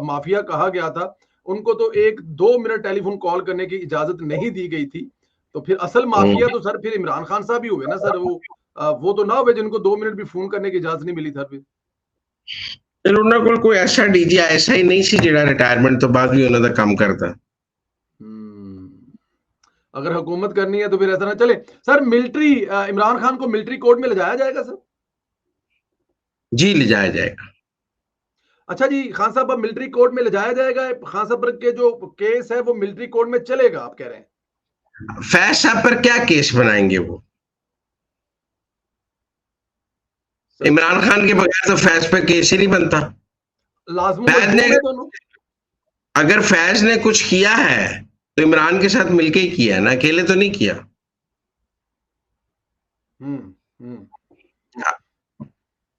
Mafia कहा गया था, उनको तो 1-2 मिनट टेलीफोन कॉल करने की इजाजत नहीं दी गई थी। तो फिर असल माफिया तो सर फिर इमरान खान साहब ही हुए ना सर। वो तो ना हुए जिनको 2 मिनट भी फोन करने की इजाजत नहीं मिली सर फिर। फिर ਉਹਨਾਂ ਕੋਲ ਕੋਈ ਐਸਾ ਡੀਜੀ ਐਸਾ ਹੀ ਨਹੀਂ ਸੀ ਜਿਹੜਾ ਰਿਟਾयरमेंट ਤੋਂ ਬਾਅਦ ਵੀ ਉਹਨਾਂ ਦਾ ਕੰਮ ਕਰਦਾ। अगर हुकूमत करनी है तो फिर ऐसा ना चले सर। मिलिट्री इमरान खान को मिलिट्री कोर्ट में ले जाया जाएगा सर? जी ले जाया जाएगा। अच्छा जी, खान साहब अब मिलिट्री कोर्ट में ले जाया जाएगा? खान साहब के जो केस है वो मिलिट्री कोर्ट में चलेगा आप कह रहे हैं? फैज साहब पर क्या केस बनाएंगे वो? इमरान खान के बगैर तो फैज पर केस ही नहीं बनता। फैज ने अगर फैज ने कुछ किया है तो इमरान के साथ मिलके ही किया ना, अकेले तो नहीं किया।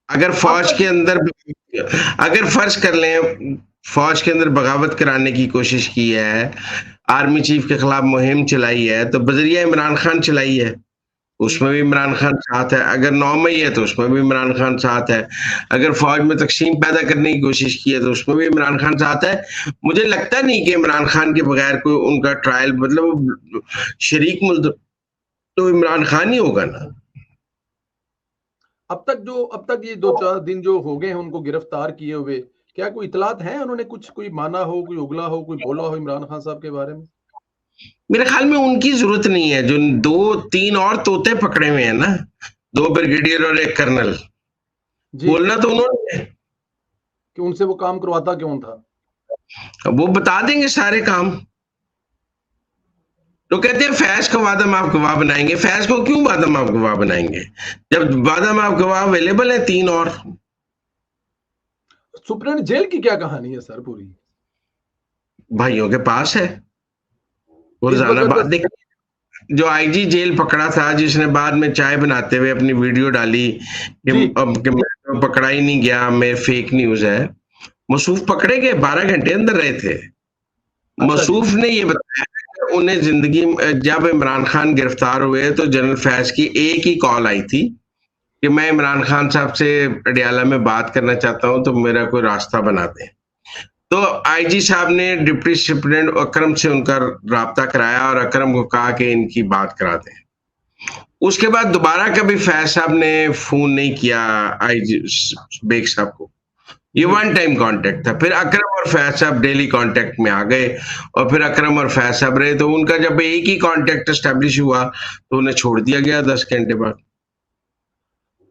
अगर फौज के अंदर अगर फर्ज कर लें फौज के अंदर बगावत कराने की कोशिश की है, आर्मी चीफ के खिलाफ मुहिम चलाई है, तो बजरिया इमरान खान चलाई है, उसमें भी इमरान खान साथ है। अगर 9 मई है तो उसमें भी इमरान खान साथ है। अगर फौज में तकसीम पैदा करने की कोशिश की है तो उसमें भी इमरान खान साथ है। मुझे लगता नहीं कि इमरान खान के बगैर कोई उनका ट्रायल, मतलब शरीक मुल्क तो इमरान खान ही होगा ना। अब तक ये 2-4 दिन जो हो गए हैं उनको गिरफ्तार किए हुए, क्या कोई इतलात है? उन्होंने कोई माना हो, कोई उगला हो, कोई बोला हो इमरान खान साहब के बारे में? मेरे ख्याल में उनकी जरूरत नहीं है। जो 2-3 और तोते पकड़े हुए हैं ना, 2 ब्रिगेडियर और 1 कर्नल, बोलना तो उन्होंने कि उनसे वो काम करवाता क्यों था? वो बता देंगे सारे काम। तो कहते हैं फैज को वादा माफ गवाह बनाएंगे। फैज को क्यों वादा माफ गवाह बनाएंगे जब वादा माफ गवाह अवेलेबल है 3 और? सुप्रीम जेल की क्या कहानी है सर? पूरी भाइयों के पास है। देखिए, जो आईजी जेल पकड़ा था, जिसने बाद में चाय बनाते हुए अपनी वीडियो डाली कि मैं तो पकड़ा ही नहीं गया, मैं फेक न्यूज है। मसूफ पकड़े गए, 12 घंटे अंदर रहे थे। मसूफ ने ये बताया उन्हें जिंदगी जब इमरान खान गिरफ्तार हुए तो जनरल फैज की एक ही कॉल आई थी कि मैं इमरान खान साहब से अडियाला में बात करना चाहता हूं, तो मेरा कोई रास्ता बना दें। तो आईजी साहब ने डिप्टी सुप्रीडेंट अकरम से उनका राब्ता कराया और अकरम को कहा कि इनकी बात करा दें। उसके बाद दोबारा कभी फैज साहब ने फोन नहीं किया आईजी बेग साहब को। ये 1 टाइम कांटेक्ट था। फिर अकरम और फैज साहब डेली कांटेक्ट में आ गए और फिर अकरम और फैज साहब रहे। तो उनका जब एक ही कांटेक्ट एस्टेब्लिश हुआ तो उन्हें छोड़ दिया गया 10 घंटे बाद।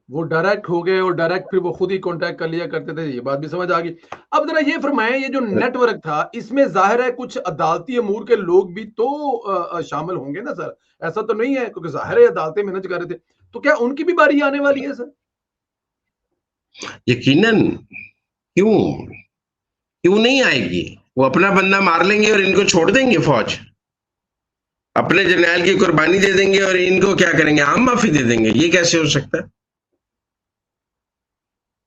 वो डायरेक्ट हो गए और डायरेक्ट फिर वो खुद ही कांटेक्ट कर लिया करते थे। ये बात भी समझ आ गई। अब जरा ये फरमाएं, ये जो नेटवर्क था इसमें जाहिर है कुछ अदालती अमूर के लोग भी तो शामिल होंगे ना सर? ऐसा तो नहीं है, क्योंकि जाहिर है अदालतें मेहनत कर रहे थे, तो क्या उनकी भी बारी आने वाली है सर? यकीनन। क्यों नहीं आएगी? वो अपना बंदा मार लेंगे और इनको छोड़ देंगे। फौज अपने जर्नैल की कुर्बानी दे देंगे और इनको क्या करेंगे? आम माफी दे देंगे। ये कैसे हो सकता है?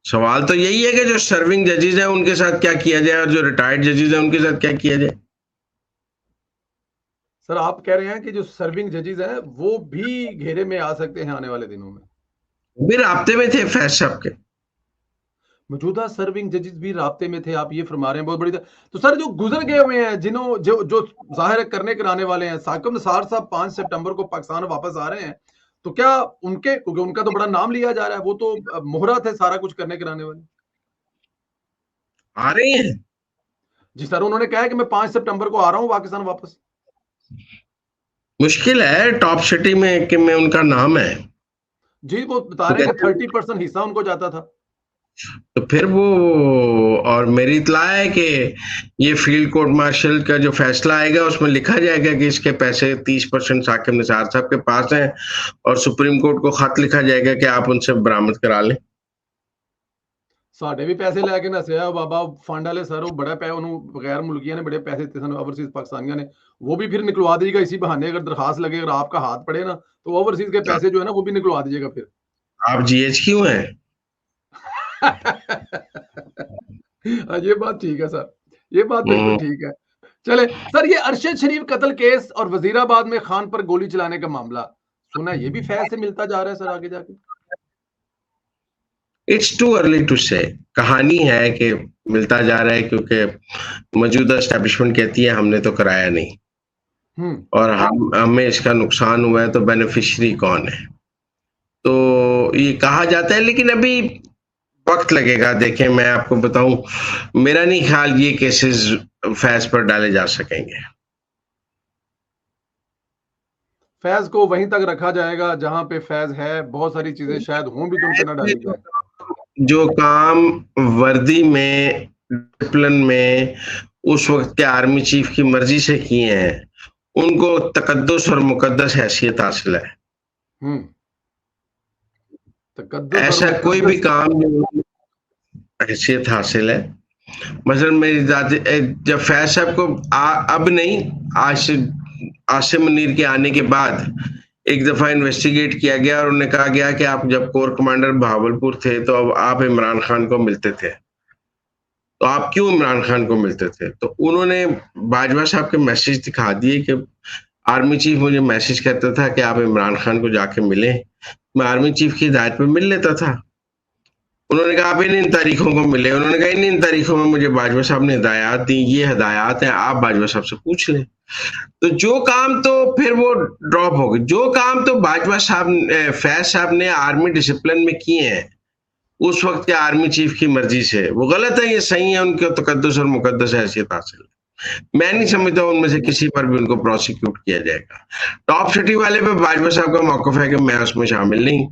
सवाल तो यही है कि जो सर्विंग जजेस हैं उनके साथ क्या किया जाए और जो रिटायर्ड जजेस हैं उनके साथ क्या किया जाए। सर आप कह रहे हैं कि जो सर्विंग जजेस हैं वो भी घेरे में आ सकते हैं आने वाले दिनों में? भी राब्ते में थे फैज साहब के। मौजूदा सर्विंग जजेस भी राब्ते में थे, आप ये फरमा रहे हैं? बहुत बड़ी तो सर जो गुजर गए हुए हैं, जो जाहिर करने कराने वाले हैं, साकिब निसार साहब 5 सितंबर को पाकिस्तान वापस आ रहे हैं, तो क्या उनके, क्योंकि उनका तो बड़ा नाम लिया जा रहा है, वो तो मोहरा थे सारा कुछ करने कराने वाले, आ रहे हैं? जी सर, उन्होंने कहा है कि मैं 5 सितंबर को आ रहा हूं पाकिस्तान वापस। मुश्किल है टॉप सिटी में कि मैं उनका नाम है जी, वो बता रहे हैं कि 30% हिस्सा उनको जाता था। तो फिर वो, और मेरी इत्तला है कि ये फील्ड कोर्ट मार्शल का जो फैसला आएगा उसमें लिखा जाएगा कि इसके पैसे 30% साकिब निसार साहब के पास हैं और सुप्रीम कोर्ट को खत लिखा जाएगा कि आप उनसे बरामद करा लें। साढ़े भी पैसे लैके नसिया बाबा फंड वाले सर, वो बड़ा पैसा उन्होंने गैर मुल्कियों ने बड़े पैसे दिते सन ओवरसीज पाकिस्तानियों ने, वो भी फिर निकलवा दीजिएगा इसी बहाने। अगर दरखास्त लगे, अगर आपका हाथ पड़े ना, तो ओवरसीज के पैसे जो है ना वो भी निकलवा दीजिएगा फिर। आप जीएच क्यों हैं? ये बात ठीक है सर, ये बात बिल्कुल ठीक है। चले सर, ये अरशद शरीफ कत्ल केस और वजीराबाद में खान पर गोली चलाने का मामला सुना, ये भी फैज से मिलता जा रहा है सर आगे जाके। इट्स टू अर्ली टू से। कहानी है कि मिलता जा रहा है, क्योंकि मौजूदा एस्टेब्लिशमेंट कहती है हमने तो कराया नहीं, और हमें इसका नुकसान हुआ है, तो बेनिफिशियरी कौन है? तो ये कहा जाता है, लेकिन अभी वक्त लगेगा। देखें, मैं आपको बताऊं, मेरा नहीं ख्याल ये केसेस फैज पर डाले जा सकेंगे। फैज को वहीं तक रखा जाएगा जहां पे फैज है, बहुत सारी चीजें शायद हों भी तो उन पे ना डाली जाए। जो काम वर्दी में, डिसिप्लिन में उस वक्त के आर्मी चीफ की मर्जी से किए हैं, उनको तकद्दुस और मुकद्दस हैसियत हासिल है। तकद्दुस और ऐसा कोई भी काम हैसियत हासिल है। मसलन मेरी दादी, जब फैज साहब को अब नहीं, आसिम मुनीर के आने के बाद एक दफा इन्वेस्टिगेट किया गया और उन्हें कहा गया कि आप जब कोर कमांडर बहावलपुर थे तो अब आप इमरान खान को मिलते थे, तो आप क्यों इमरान खान को मिलते थे? तो उन्होंने बाजवा साहब के मैसेज दिखा दिए कि आर्मी चीफ मुझे मैसेज करता था कि आप इमरान खान को जाके मिलें, मैं आर्मी चीफ की हिदायत पे मिल लेता था। उन्होंने कहा आप इन तारीखों को मिले, उन्होंने कहा इन तारीखों में मुझे बाजवा साहब ने हिदायत दी, ये हिदायत है, आप बाजवा साहब से पूछ लें। तो जो काम तो फिर वो ड्रॉप हो गए, जो काम तो बाजवा साहब, फैज साहब ने आर्मी डिसिप्लिन में किए हैं उस वक्त के आर्मी चीफ की मर्जी से, वो गलत है, ये सही है, उनके तकद्दुस और मुकद्दस हैसियत हासिल है। मैं नहीं समझता उनमें से किसी पर भी उनको प्रोसिक्यूट किया जाएगा। टॉप सिटी वाले पे बाजवा साहब का मौकफ है कि मैं उसमें शामिल नहीं,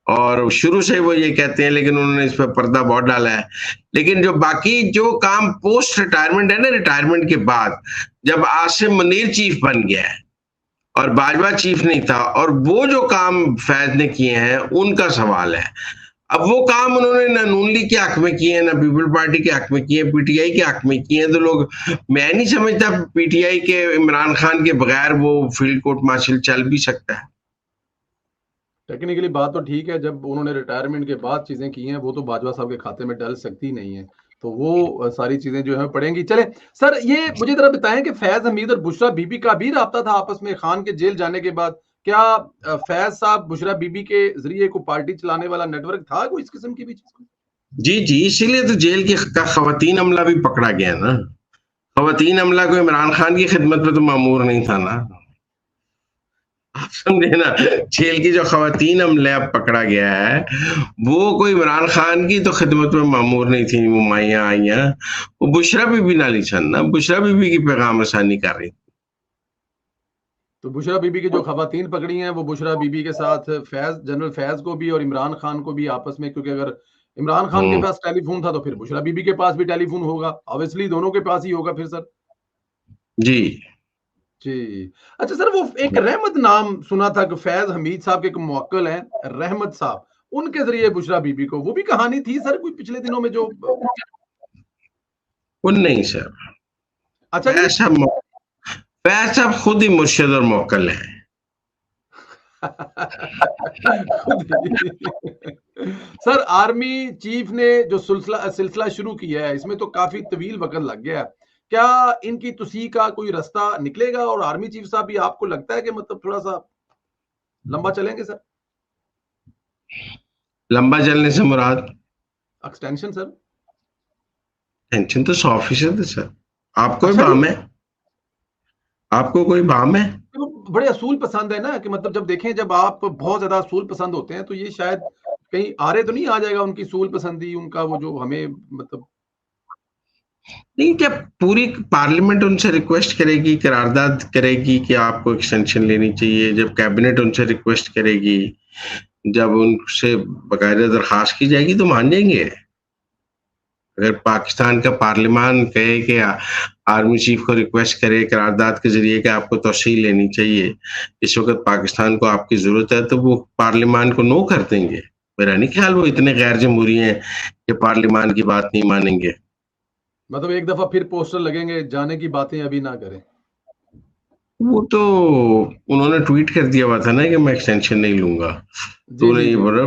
और शुरू से वो ये कहते हैं, लेकिन उन्होंने इस पर पर्दा बहुत डाला है। लेकिन जो बाकी जो काम पोस्ट रिटायरमेंट है ना, रिटायरमेंट के बाद जब आसिम मुनीर चीफ बन गया है और बाजवा चीफ नहीं था, और वो जो काम फैज ने किए हैं उनका सवाल है। अब वो काम उन्होंने ना नून लीग के हक में किए हैं, ना पीपल पार्टी के हक में किए हैं, पीटीआई के हक में किए हैं। तो लोग, मैं नहीं समझता पीटीआई के इमरान खान के बगैर वो फील्ड कोर्ट मार्शल चल भी सकता है। टेक्निकली बात तो ठीक है, जब उन्होंने रिटायरमेंट के बाद चीजें की हैं वो तो बाजवा साहब के खाते में डल सकती नहीं है, तो वो सारी चीजें जो है पड़ेंगी। चले सर, ये मुझे जरा बताएं कि फैज हमीद और बुशरा बीबी का भी राब्ता था आपस में खान के जेल जाने के बाद? क्या फैज साहब बुशरा बीबी के जरिए को पार्टी चलाने वाला नेटवर्क था कोई इस किस्म की भी चीज? जी जी, इसीलिए तो जेल की खवातीन अमला भी पकड़ा गया ना। खवातीन अमला को इमरान खान की खिदमत में तो मामूर नहीं था ना, आप समझे ना। जेल की जो खवातीन अमला पकड़ा गया है वो कोई इमरान खान की तो खिदमत में मामूर नहीं थी, वो माइया आइया, वो बुशरा बीबी नाली छन ना, बुशरा बीबी की पैगाम रसानी कर रही। तो बुशरा बीबी की जो खवातीन पकड़ी हैं वो बुशरा बीबी के साथ फैज, जनरल फैज को भी और इमरान खान को भी आपस में, क्योंकि अगर इमरान खान के पास टेलीफोन था तो फिर बुशरा बीबी के पास भी टेलीफोन होगा, ऑब्वियसली दोनों के पास ही होगा फिर सर। जी जी। अच्छा सर, वो एक रहमत नाम सुना था कि फैज हमीद साहब के एक मुवक्किल हैं रहमत साहब, उनके जरिए बुशरा बीबी को, वो भी कहानी थी सर कोई पिछले दिनों में जो? वो नहीं सर, अच्छा जी। फैज साहब खुद ही मुर्शिद और मोक्कल है। सर, आर्मी चीफ ने जो सिलसिला शुरू किया है इसमें तो काफी तवील वक्त लग गया है, क्या इनकी तुसी का कोई रास्ता निकलेगा? और आर्मी चीफ साहब भी आपको लगता है कि मतलब थोड़ा सा लंबा चलेंगे सर? लंबा चलने से मुराद एक्सटेंशन सर? टेंशन तो 100% है सर। आपको अच्छा भाम है? आपको कोई भाम है? तो बड़े असूल पसंद है ना, कि मतलब जब देखें, जब आप बहुत ज्यादा असूल पसंद होते हैं तो ये शायद कहीं आरे तो नहीं आ जाएगा उनकी असूल पसंदी, उनका वो जो हमें मतलब। नहीं, जब पूरी पार्लियामेंट उनसे रिक्वेस्ट करेगी, करारदाद करेगी कि आपको एक्सटेंशन लेनी चाहिए, जब कैबिनेट उनसे रिक्वेस्ट करेगी, जब उनसे बाकायदा दरखास्त की जाएगी तो मान जाएंगे। अगर पाकिस्तान का पार्लियामान कहे कि आर्मी चीफ को रिक्वेस्ट करे करारदाद के जरिए कि आपको तोसी लेनी चाहिए, इस वक्त पाकिस्तान को आपकी जरूरत है, तो वो पार्लियामान को नो कर देंगे। मेरा नहीं ख्याल वो इतने गैर जमहूरी हैं कि पार्लियामान की बात नहीं मानेंगे। मतलब एक दफा फिर पोस्टर लगेंगे, जाने की बातें अभी ना करें। वो तो उन्होंने ट्वीट कर दिया हुआ था ना कि मैं एक्सटेंशन नहीं लूंगा, तो जी उन्हें जी ये जी। बोला,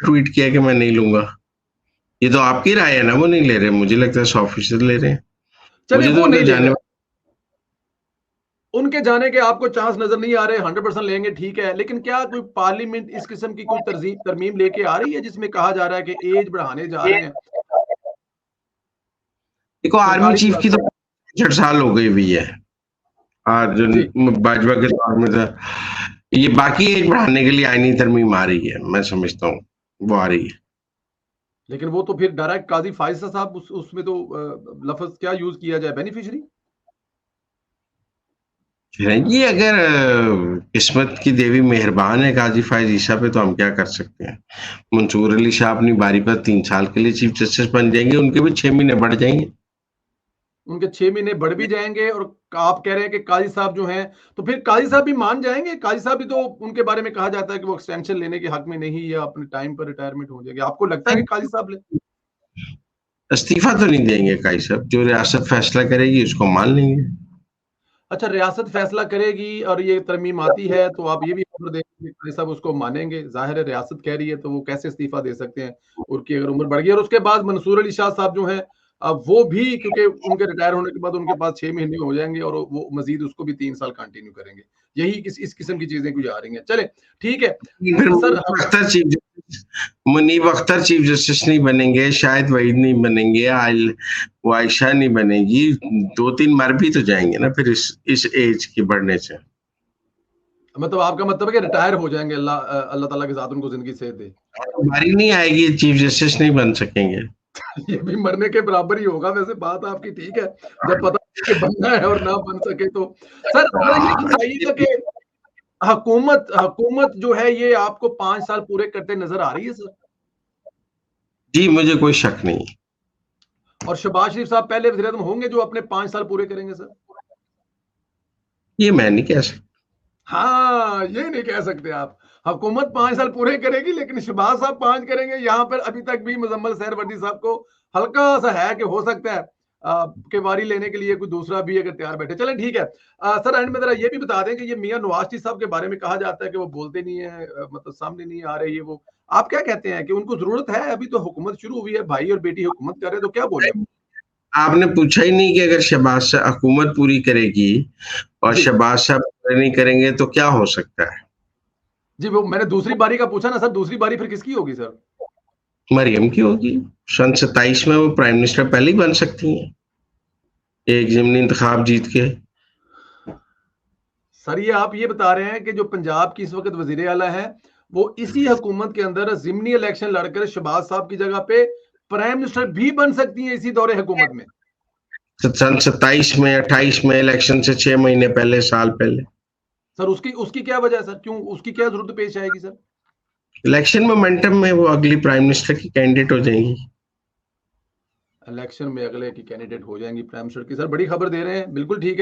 ट्वीट किया कि मैं नहीं लूंगा। ये तो आपकी राय है ना, वो नहीं ले रहे, मुझे लगता है 100% ले रहे हैं। चलिए मुझे तो वो उनके नहीं ले जाने रहे, उनके जाने के आपको चांस नजर नहीं आ रहे, 100% लेंगे ठीक है, लेकिन क्या कोई पार्लियामेंट इस किस्म की कोई तरमीम लेके आ रही है जिसमें कहा जा रहा है कि एज बढ़ाने जा रहे हैं? देखो आर्मी चीफ की तो 65 साल हो गई हुई है, और जो भाजपा के दौर में था, ये बाकी एज बढ़ाने के लिए आईनी तरमीम आ रही है, मैं समझता हूँ वो आ रही है। लेकिन वो तो फिर डायरेक्ट काजी फायज साहब उसमें तो लफ्ज क्या यूज किया जाए, बेनिफिशियरी? ये अगर किस्मत की देवी मेहरबान है काजी फायज ईसा पे, तो हम क्या कर सकते हैं। मंसूर अली शाह अपनी बारी पर 3 साल के लिए चीफ जस्टिस बन जाएंगे, उनके भी 6 महीने बढ़ जाएंगे। उनके 6 महीने बढ़ भी जाएंगे, और आप कह रहे हैं कि काजी साहब जो हैं, तो फिर काजी साहब भी मान जाएंगे? काजी साहब भी तो, उनके बारे में कहा जाता है कि वो एक्सटेंशन लेने के हक में नहीं, या अपने टाइम पर रिटायरमेंट हो जाएंगे। आपको लगता है कि काजी साहब ले? इस्तीफा तो नहीं देंगे काजी साहब, जो रियासत फैसला करेगी उसको मान लेंगे। अच्छा, रियासत फैसला करेगी और ये तरमीम आती है, तो आप ये भी खबर देंगे कि काजी साहब उसको मानेंगे? जाहिर है रियासत कह रही है, तो वो कैसे इस्तीफा दे सकते हैं? उनकी अगर उम्र बढ़ गई, और उसके बाद मंसूर अली शाह साहब जो हैं, अब वो भी, क्योंकि उनके रिटायर होने के बाद उनके पास 6 महीने हो जाएंगे, और वो मजीद उसको भी 3 साल कंटिन्यू करेंगे। यही इस किस्म की चीजें कुछ आ रही हैं। चले, ठीक है फिर sir. Munib Akhtar chief justice नहीं बनेंगे, शायद वहीद नहीं बनेंगे, वो आयशा नहीं बनेगी, 2-3 मर भी तो जाएंगे ना फिर इस एज के बढ़ने से। मतलब आपका मतलब है कि रिटायर हो जाएंगे, अल्लाह ताला की जात उनको जिंदगी सेहत दे। बारी नहीं आएगी, चीफ जस्टिस नहीं बन सकेंगे। ये भी मरने के बराबर ही होगा, वैसे बात आपकी ठीक है, जब पता कि बनना है और ना बन सके तो। सर जरा ये बताइएगा कि हुकूमत हुकूमत जो है, ये आपको 5 साल पूरे करते नजर आ रही है सर? जी, मुझे कोई शक नहीं। और शहबाज शरीफ साहब पहले वज़ीर आज़म होंगे जो अपने 5 साल पूरे करेंगे सर? ये मैं नहीं कह सकता। हाँ, ये नहीं कह सकते आप। हुकूमत 5 साल पूरे करेगी, लेकिन शहबाज साहब 5 करेंगे। यहाँ पर अभी तक भी मुजम्मिल सहरवर्दी साहब को हल्का-सा है कि हो सकता है कि बारी लेने के लिए कोई दूसरा भी अगर तैयार बैठे। चलें ठीक है। सर एंड में ज़रा ये भी बता दें कि ये मियाँ नवाज़ शरीफ साहब के बारे में कहा जाता है कि वो बोलते नहीं है, मतलब सामने नहीं आ रहे ये वो। आप क्या कहते हैं कि उनको ज़रूरत है? अभी तो हुकूमत शुरू हुई है, भाई और बेटी हुकूमत कर रहे हैं, तो क्या बोले वो? आपने पूछा ही नहीं कि अगर शहबाज साहब हुकूमत पूरी करेगी और जी। शहबाज साहब पूरे नहीं करेंगे तो क्या हो सकता है? जी, वो मैंने दूसरी बारी का पूछा ना सर, दूसरी बारी फिर किसकी होगी सर? मरियम की होगी। सन 27 में वो प्राइम मिनिस्टर पहले ही बन सकती हैं, एक ज़िमनी इंतखाब जीत के। सर ये आप ये बता रहे हैं कि जो पंजाब की इस वक्त वजीर आला है, वो इसी हुकूमत के अंदर ज़िमनी इलेक्शन लड़कर शहबाज साहब की जगह पे प्राइम मिनिस्टर भी बन सकती हैं इसी दौरे हुकूमत में? सन 27 में 28 में इलेक्शन से 6 महीने पहले, साल पहले। सर उसकी उसकी क्या वजह है सर? क्यों उसकी क्या ज़रूरत पेश आएगी सर? इलेक्शन मोमेंटम में वो अगली प्राइम मिनिस्टर की कैंडिडेट हो जाएंगी। इलेक्शन में अगले की कैंडिडेट हो जाएंगी प्राइम मिनिस्टर की। सर बड़ी खबर दे रहे हैं, बिल्कुल ठीक है।